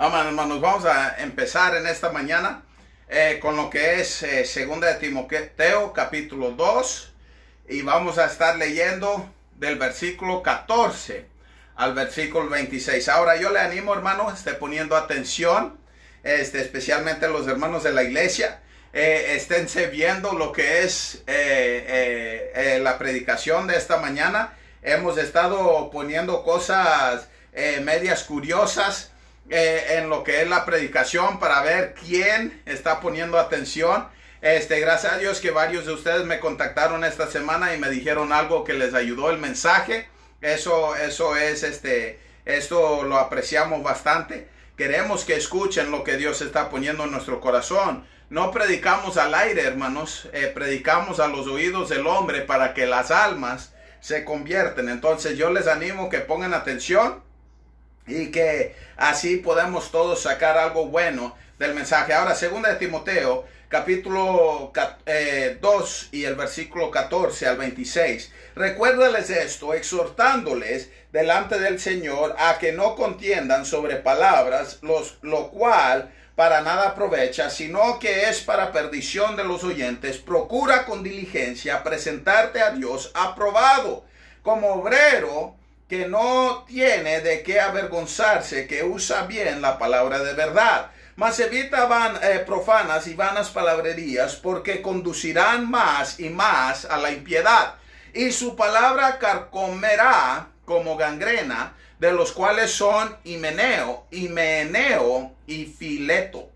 Amén, hermanos. Vamos a empezar en esta mañana con lo que es segunda de Timoteo capítulo 2 y vamos a estar leyendo del versículo 14 al versículo 26. Ahora yo le animo, hermano, esté poniendo atención, especialmente los hermanos de la iglesia. Esténse viendo lo que es la predicación de esta mañana. Hemos estado poniendo cosas medias curiosas en lo que es la predicación para ver quién está poniendo atención. Gracias a Dios que varios de ustedes me contactaron esta semana y me dijeron algo que les ayudó el mensaje. Eso es, esto lo apreciamos bastante. Queremos que escuchen lo que Dios está poniendo en nuestro corazón. No predicamos al aire, hermanos, predicamos a los oídos del hombre para que las almas se convierten. Entonces yo les animo que pongan atención y que así podemos todos sacar algo bueno del mensaje. Ahora, segunda de Timoteo, capítulo 2 y el versículo 14 al 26. Recuérdales esto, exhortándoles delante del Señor a que no contiendan sobre palabras, lo cual para nada aprovecha, sino que es para perdición de los oyentes. Procura con diligencia presentarte a Dios aprobado, como obrero que no tiene de qué avergonzarse, que usa bien la palabra de verdad. Mas evita profanas y vanas palabrerías, porque conducirán más y más a la impiedad. Y su palabra carcomerá como gangrena, de los cuales son Himeneo y Fileto,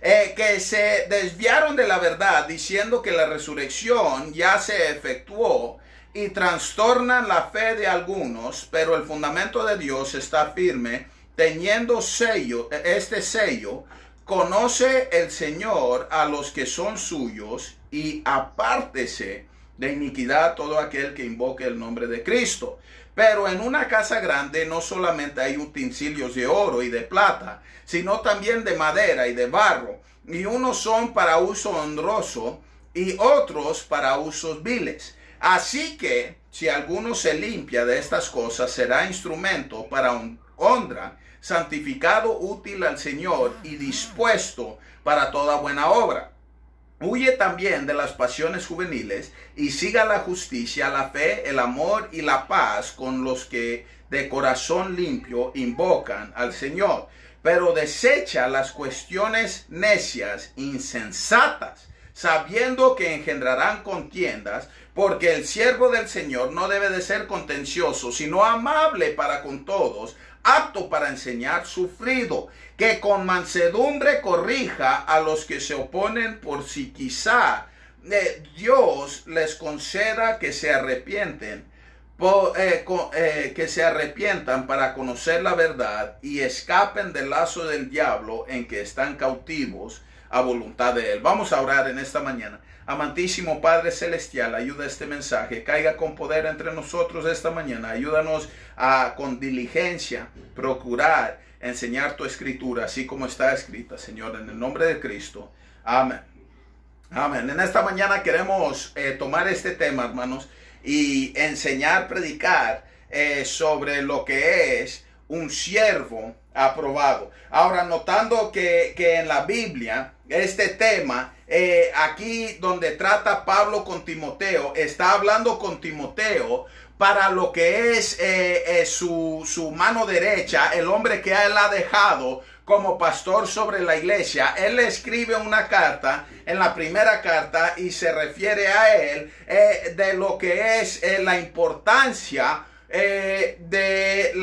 que se desviaron de la verdad, diciendo que la resurrección ya se efectuó, y trastornan la fe de algunos, pero el fundamento de Dios está firme, teniendo este sello, conoce el Señor a los que son suyos, y apártese de iniquidad todo aquel que invoque el nombre de Cristo. Pero en una casa grande no solamente hay utensilios de oro y de plata, sino también de madera y de barro, y unos son para uso honroso y otros para usos viles. Así que si alguno se limpia de estas cosas, será instrumento para honra, santificado, útil al Señor y dispuesto para toda buena obra. Huye también de las pasiones juveniles y siga la justicia, la fe, el amor y la paz con los que de corazón limpio invocan al Señor. Pero desecha las cuestiones necias, insensatas, sabiendo que engendrarán contiendas, porque el siervo del Señor no debe de ser contencioso, sino amable para con todos, apto para enseñar, sufrido, que con mansedumbre corrija a los que se oponen, por si quizá Dios les conceda que se arrepientan para conocer la verdad y escapen del lazo del diablo en que están cautivos a voluntad de él. Vamos a orar en esta mañana. Amantísimo Padre Celestial, ayuda este mensaje, caiga con poder entre nosotros esta mañana. Ayúdanos a con diligencia procurar enseñar tu escritura, así como está escrita, Señor, en el nombre de Cristo. Amén. Amén. En esta mañana queremos tomar este tema, hermanos, y enseñar, predicar sobre lo que es un siervo aprobado. Ahora, notando que en la Biblia, este tema, aquí donde trata Pablo con Timoteo, está hablando con Timoteo para lo que es su mano derecha, el hombre que él ha dejado como pastor sobre la iglesia. Él le escribe una carta, en la primera carta, y se refiere a él de lo que es la importancia el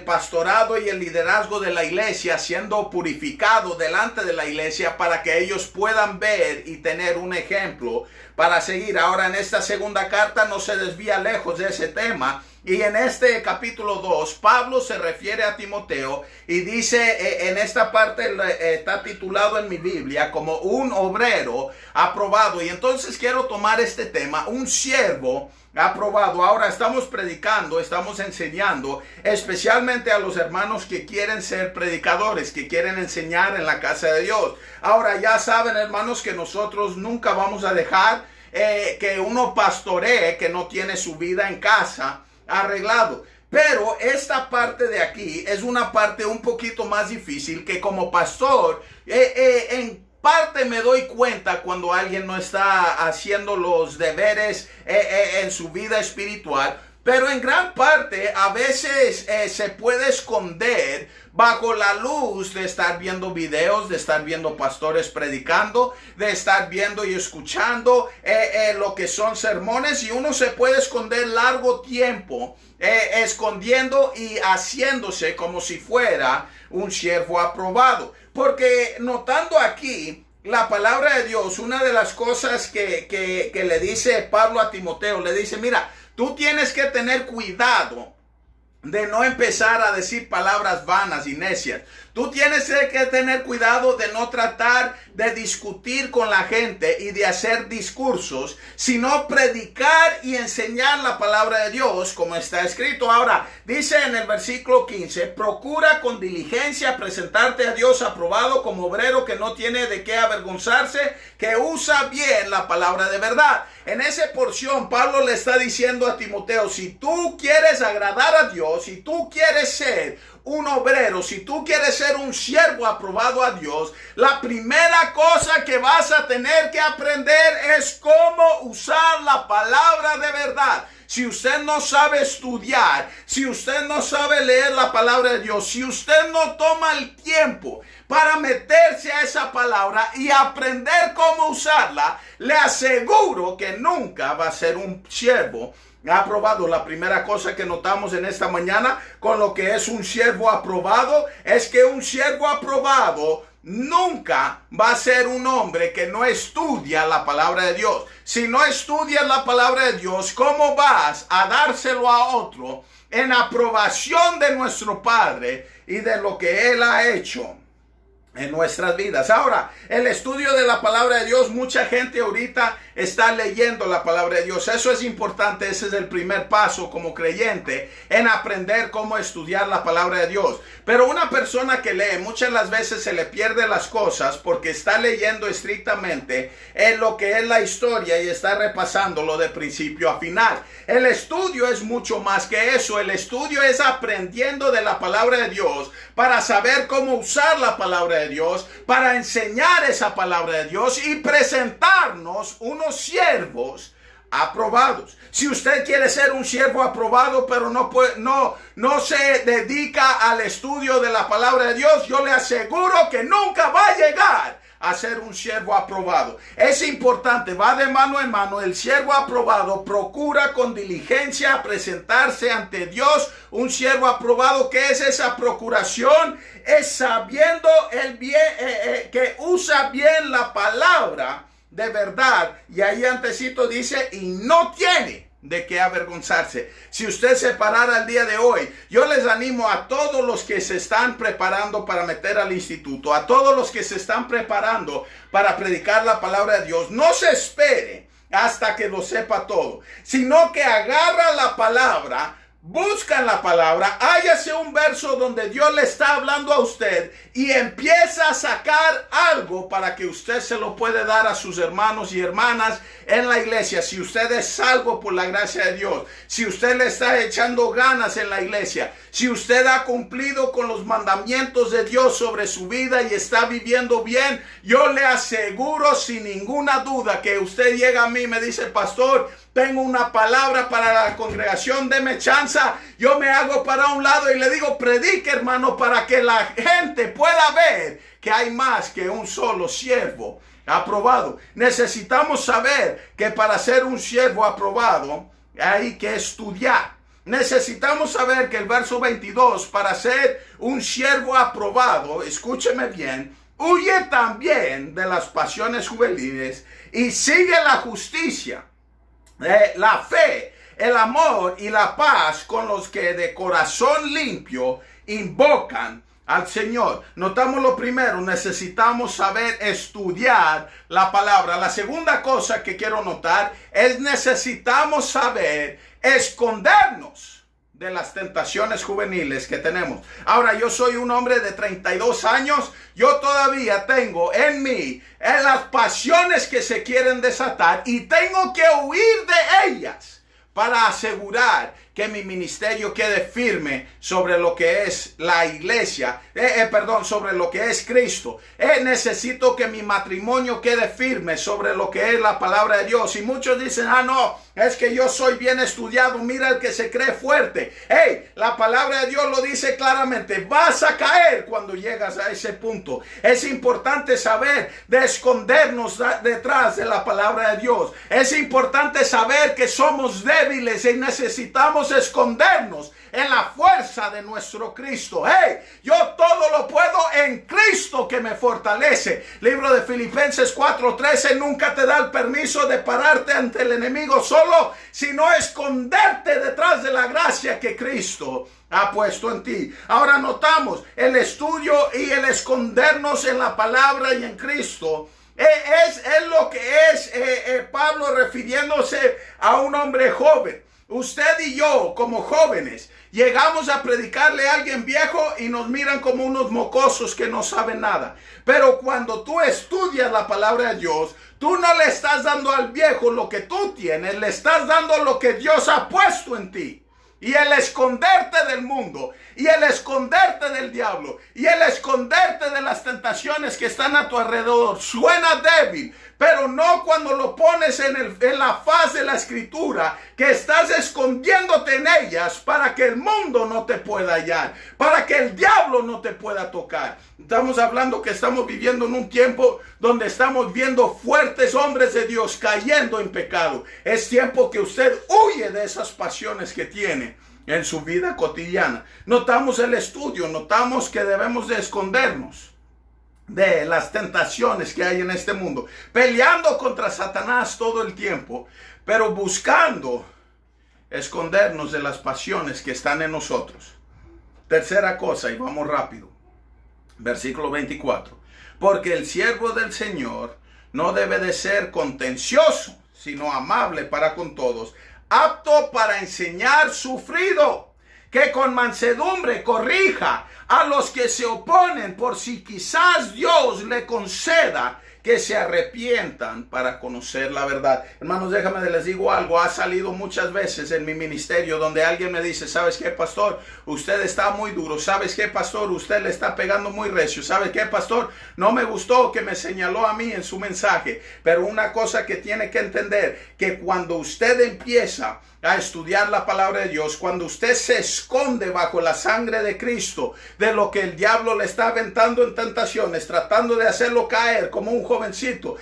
pastorado y el liderazgo de la iglesia siendo purificado delante de la iglesia para que ellos puedan ver y tener un ejemplo para seguir. Ahora, en esta segunda carta no se desvía lejos de ese tema, y en este capítulo 2 Pablo se refiere a Timoteo y dice, en esta parte está titulado en mi Biblia como un obrero aprobado. Y entonces quiero tomar este tema, un siervo aprobado. Ahora estamos predicando, estamos enseñando, especialmente a los hermanos que quieren ser predicadores, que quieren enseñar en la casa de Dios. Ahora ya saben, hermanos, que nosotros nunca vamos a dejar que uno pastoree que no tiene su vida en casa arreglado. Pero esta parte de aquí es una parte un poquito más difícil que como pastor, en parte me doy cuenta cuando alguien no está haciendo los deberes en su vida espiritual. Pero en gran parte a veces se puede esconder bajo la luz de estar viendo videos, de estar viendo pastores predicando, de estar viendo y escuchando lo que son sermones, y uno se puede esconder largo tiempo escondiendo y haciéndose como si fuera un siervo aprobado. Porque notando aquí la palabra de Dios, una de las cosas que le dice Pablo a Timoteo, le dice, mira, tú tienes que tener cuidado de no empezar a decir palabras vanas y necias. Tú tienes que tener cuidado de no tratar de discutir con la gente y de hacer discursos, sino predicar y enseñar la palabra de Dios como está escrito. Ahora, dice en el versículo 15, procura con diligencia presentarte a Dios aprobado como obrero que no tiene de qué avergonzarse, que usa bien la palabra de verdad. En esa porción, Pablo le está diciendo a Timoteo, si tú quieres agradar a Dios, si tú quieres ser un obrero, si tú quieres ser un siervo aprobado a Dios, la primera cosa que vas a tener que aprender es cómo usar la palabra de verdad. Si usted no sabe estudiar, si usted no sabe leer la palabra de Dios, si usted no toma el tiempo para meterse a esa palabra y aprender cómo usarla, le aseguro que nunca va a ser un siervo aprobado. La primera cosa que notamos en esta mañana con lo que es un siervo aprobado es que un siervo aprobado nunca va a ser un hombre que no estudia la palabra de Dios. Si no estudias la palabra de Dios, ¿cómo vas a dárselo a otro en aprobación de nuestro Padre y de lo que Él ha hecho en nuestras vidas? Ahora, el estudio de la palabra de Dios, mucha gente ahorita está leyendo la palabra de Dios. Eso es importante, ese es el primer paso como creyente en aprender cómo estudiar la palabra de Dios. Pero una persona que lee, muchas de las veces se le pierde las cosas porque está leyendo estrictamente en lo que es la historia y está repasándolo de principio a final. El estudio es mucho más que eso. El estudio es aprendiendo de la palabra de Dios para saber cómo usar la palabra de Dios, para enseñar esa palabra de Dios y presentarnos unos siervos aprobados. Si usted quiere ser un siervo aprobado, pero no se dedica al estudio de la palabra de Dios, yo le aseguro que nunca va a llegar a ser un siervo aprobado. Es importante, va de mano en mano. El siervo aprobado procura con diligencia presentarse ante Dios. Un siervo aprobado, ¿qué es esa procuración? Es sabiendo el bien, que usa bien la palabra de verdad. Y ahí antecito dice, y no tiene de qué avergonzarse. Si usted se parara el día de hoy, yo les animo a todos los que se están preparando para meter al instituto, a todos los que se están preparando para predicar la palabra de Dios, no se espere hasta que lo sepa todo, sino que agarra la palabra, busca en la palabra, hállase un verso donde Dios le está hablando a usted y empieza a sacar algo para que usted se lo puede dar a sus hermanos y hermanas en la iglesia. Si usted es salvo por la gracia de Dios, si usted le está echando ganas en la iglesia, si usted ha cumplido con los mandamientos de Dios sobre su vida y está viviendo bien, yo le aseguro sin ninguna duda que usted llega a mí y me dice, pastor, tengo una palabra para la congregación, deme chance. Yo me hago para un lado y le digo, predique, hermano, para que la gente pueda ver que hay más que un solo siervo aprobado. Necesitamos saber que para ser un siervo aprobado hay que estudiar. Necesitamos saber que el verso 22, para ser un siervo aprobado, escúcheme bien, huye también de las pasiones juveniles y sigue la justicia, la fe, el amor y la paz con los que de corazón limpio invocan al Señor. Notamos lo primero, necesitamos saber estudiar la palabra. La segunda cosa que quiero notar es necesitamos saber escondernos de las tentaciones juveniles que tenemos. Ahora, yo soy un hombre de 32 años, yo todavía tengo en mí las pasiones que se quieren desatar y tengo que huir de ellas para asegurar que mi ministerio quede firme sobre lo que es la iglesia, sobre lo que es Cristo. Necesito que mi matrimonio quede firme sobre lo que es la palabra de Dios. Y muchos dicen, no, es que yo soy bien estudiado, mira el que se cree fuerte. La palabra de Dios lo dice claramente, vas a caer cuando llegas a ese punto. Es importante saber de escondernos detrás de la palabra de Dios. Es importante saber que somos débiles y necesitamos escondernos en la fuerza de nuestro Cristo. Yo todo lo puedo en Cristo que me fortalece. Libro de Filipenses 4:13 nunca te da el permiso de pararte ante el enemigo solo, sino esconderte detrás de la gracia que Cristo ha puesto en ti. Ahora notamos el estudio y el escondernos en la palabra y en Cristo. Es lo que es Pablo refiriéndose a un hombre joven. Usted y yo, como jóvenes, llegamos a predicarle a alguien viejo y nos miran como unos mocosos que no saben nada. Pero cuando tú estudias la palabra de Dios, tú no le estás dando al viejo lo que tú tienes, le estás dando lo que Dios ha puesto en ti. Y el esconderte del mundo, y el esconderte del diablo, y el esconderte de las tentaciones que están a tu alrededor, suena débil, pero no cuando lo pones en la faz de la escritura, que estás escondiéndote en ellas para que el mundo no te pueda hallar, para que el diablo no te pueda tocar. Estamos hablando que estamos viviendo en un tiempo donde estamos viendo fuertes hombres de Dios cayendo en pecado. Es tiempo que usted huye de esas pasiones que tiene en su vida cotidiana. Notamos el estudio, notamos que debemos de escondernos de las tentaciones que hay en este mundo, peleando contra Satanás todo el tiempo, pero buscando escondernos de las pasiones que están en nosotros. Tercera cosa, y vamos rápido, versículo 24, porque el siervo del Señor no debe de ser contencioso, sino amable para con todos, apto para enseñar, sufrido, que con mansedumbre corrija a los que se oponen, por si quizás Dios le conceda que se arrepientan para conocer la verdad. Hermanos, déjame les digo algo. Ha salido muchas veces en mi ministerio donde alguien me dice, ¿sabes qué, pastor? Usted está muy duro. ¿Sabes qué, pastor? Usted le está pegando muy recio. ¿Sabes qué, pastor? No me gustó que me señaló a mí en su mensaje. Pero una cosa que tiene que entender, que cuando usted empieza a estudiar la palabra de Dios, cuando usted se esconde bajo la sangre de Cristo, de lo que el diablo le está aventando en tentaciones, tratando de hacerlo caer como un jovencito.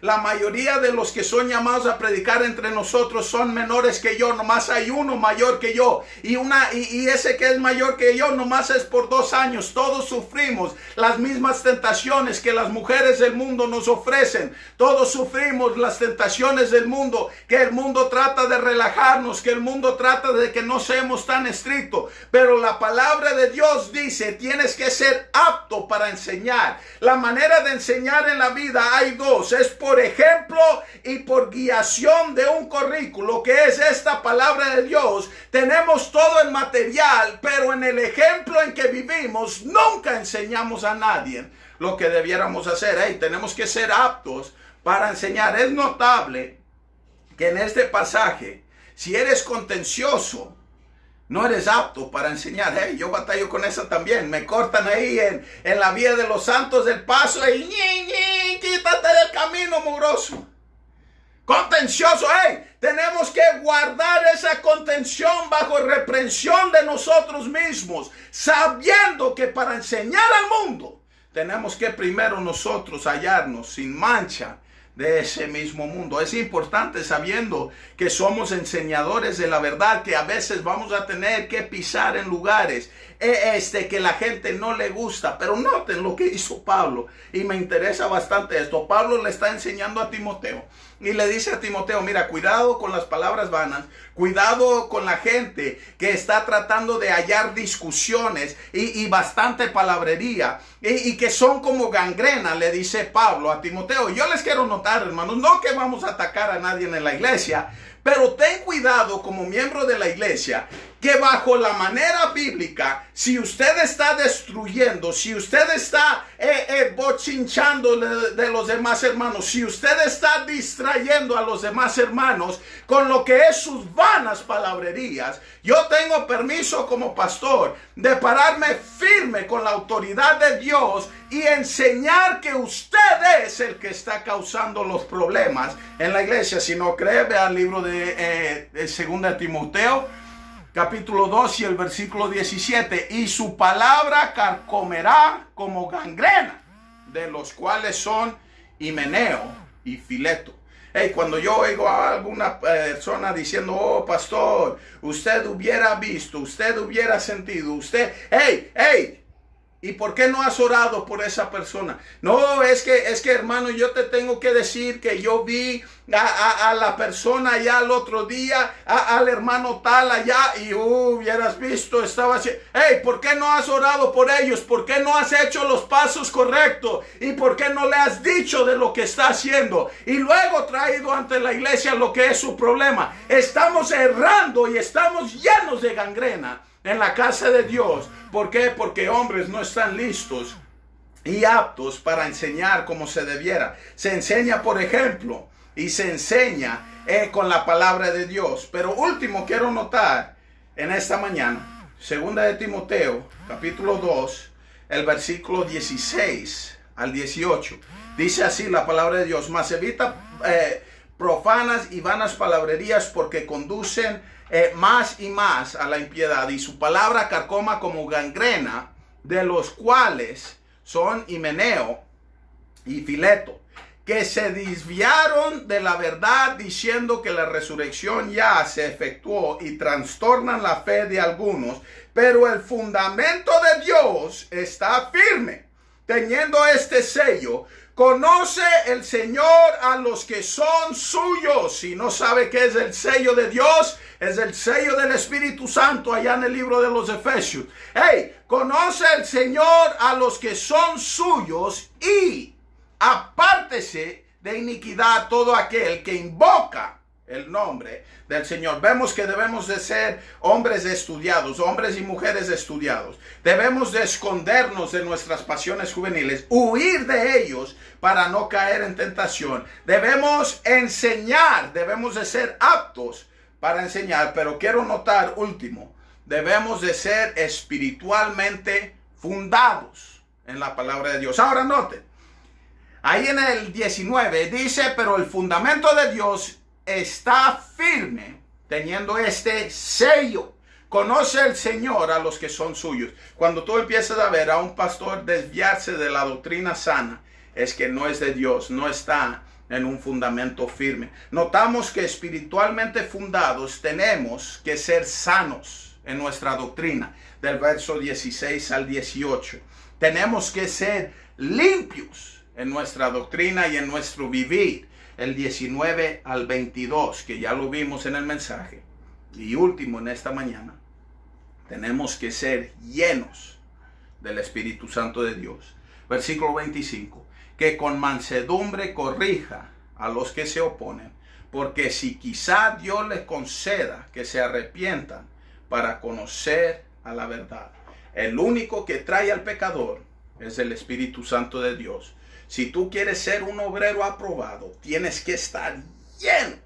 La mayoría de los que son llamados a predicar entre nosotros son menores que yo, nomás hay uno mayor que yo, y ese que es mayor que yo nomás es por 2 años. Todos sufrimos las mismas tentaciones que las mujeres del mundo nos ofrecen. Todos sufrimos las tentaciones del mundo, que el mundo trata de relajar, que el mundo trata de que no seamos tan estrictos, pero la palabra de Dios dice, tienes que ser apto para enseñar. La manera de enseñar en la vida hay 2, es por ejemplo y por guiación de un currículo, que es esta palabra de Dios. Tenemos todo el material, pero en el ejemplo en que vivimos nunca enseñamos a nadie lo que debiéramos hacer. Tenemos que ser aptos para enseñar. Es notable que en este pasaje, si eres contencioso, no eres apto para enseñar. Yo batallo con eso también. Me cortan ahí en la vía de los santos del paso y quítate del camino, mugroso. Contencioso, tenemos que guardar esa contención bajo reprensión de nosotros mismos, sabiendo que para enseñar al mundo tenemos que primero nosotros hallarnos sin mancha de ese mismo mundo. Es importante, sabiendo que somos enseñadores de la verdad, que a veces vamos a tener que pisar en lugares que la gente no le gusta. Pero noten lo que hizo Pablo, y me interesa bastante esto. Pablo le está enseñando a Timoteo y le dice a Timoteo, mira, cuidado con las palabras vanas, cuidado con la gente que está tratando de hallar discusiones y bastante palabrería y que son como gangrena, le dice Pablo a Timoteo. Yo les quiero notar, hermanos, no que vamos a atacar a nadie en la iglesia, Pero ten cuidado como miembro de la iglesia que bajo la manera bíblica, si usted está destruyendo, si usted está bochinchando de los demás hermanos, si usted está distrayendo a los demás hermanos con lo que es sus vanas palabrerías, yo tengo permiso como pastor de pararme firme con la autoridad de Dios y enseñar que usted es el que está causando los problemas en la iglesia. Si no cree, vea el libro de 2 Timoteo capítulo 2 y el versículo 17. Y su palabra carcomerá como gangrena, de los cuales son Himeneo y Fileto. Cuando yo oigo a alguna persona diciendo, oh pastor, usted hubiera visto, usted hubiera sentido, usted, ¿y por qué no has orado por esa persona? No, es que hermano, yo te tengo que decir que yo vi a la persona allá el otro día, al hermano tal allá, y hubieras visto, estaba así. ¿Por qué no has orado por ellos? ¿Por qué no has hecho los pasos correctos? ¿Y por qué no le has dicho de lo que está haciendo? Y luego traído ante la iglesia lo que es su problema. Estamos errando y estamos llenos de gangrena en la casa de Dios. ¿Por qué? Porque hombres no están listos y aptos para enseñar como se debiera. Se enseña por ejemplo y se enseña con la palabra de Dios. Pero último quiero notar en esta mañana, 2 Timoteo capítulo 2, el versículo 16 al 18. Dice así la palabra de Dios: mas evita profanas y vanas palabrerías, porque conducen más y más a la impiedad, y su palabra carcoma como gangrena, de los cuales son Himeneo y Fileto, que se desviaron de la verdad diciendo que la resurrección ya se efectuó, y trastornan la fe de algunos. Pero el fundamento de Dios está firme, teniendo este sello: conoce el Señor a los que son suyos. Si no sabe qué es el sello de Dios, es el sello del Espíritu Santo allá en el libro de los Efesios. Conoce el Señor a los que son suyos, y apártese de iniquidad todo aquel que invoca el nombre del Señor. Vemos que debemos de ser hombres estudiados, hombres y mujeres estudiados. Debemos de escondernos de nuestras pasiones juveniles, huir de ellos para no caer en tentación. Debemos enseñar, debemos de ser aptos para enseñar. Pero quiero notar último, debemos de ser espiritualmente fundados en la palabra de Dios. Ahora noten, ahí en el 19 dice: pero el fundamento de Dios está firme, teniendo este sello: conoce el Señor a los que son suyos. Cuando tú empiezas a ver a un pastor desviarse de la doctrina sana, es que no es de Dios, no está en un fundamento firme. Notamos que espiritualmente fundados tenemos que ser sanos en nuestra doctrina, del verso 16 al 18. Tenemos que ser limpios en nuestra doctrina y en nuestro vivir, el 19 al 22, que ya lo vimos en el mensaje. Y último, en esta mañana, tenemos que ser llenos del Espíritu Santo de Dios. Versículo 25, que con mansedumbre corrija a los que se oponen, porque si quizá Dios les conceda que se arrepientan para conocer a la verdad. El único que trae al pecador es el Espíritu Santo de Dios. Si tú quieres ser un obrero aprobado, tienes que estar lleno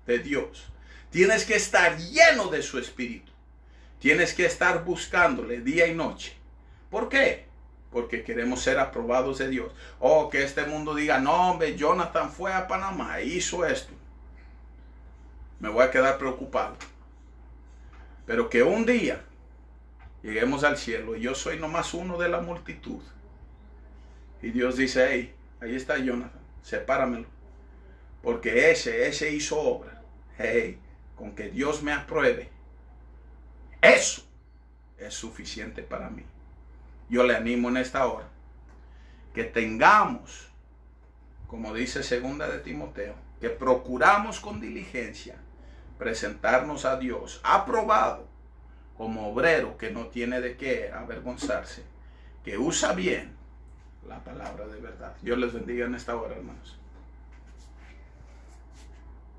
de Dios. Tienes que estar lleno de su Espíritu. Tienes que estar buscándole día y noche. ¿Por qué? Porque queremos ser aprobados de Dios. O que este mundo diga: no, hombre, Jonathan fue a Panamá e hizo esto. Me voy a quedar preocupado. Pero que un día lleguemos al cielo y yo soy nomás uno de la multitud. Y Dios dice: hey, ahí está Jonathan, sepáramelo. Porque ese hizo obra. Hey, con que Dios me apruebe, eso es suficiente para mí. Yo le animo en esta hora que tengamos, como dice 2 Timoteo, que procuramos con diligencia presentarnos a Dios aprobado, como obrero que no tiene de qué avergonzarse, que usa bien la palabra de verdad. Dios les bendiga en esta hora, hermanos.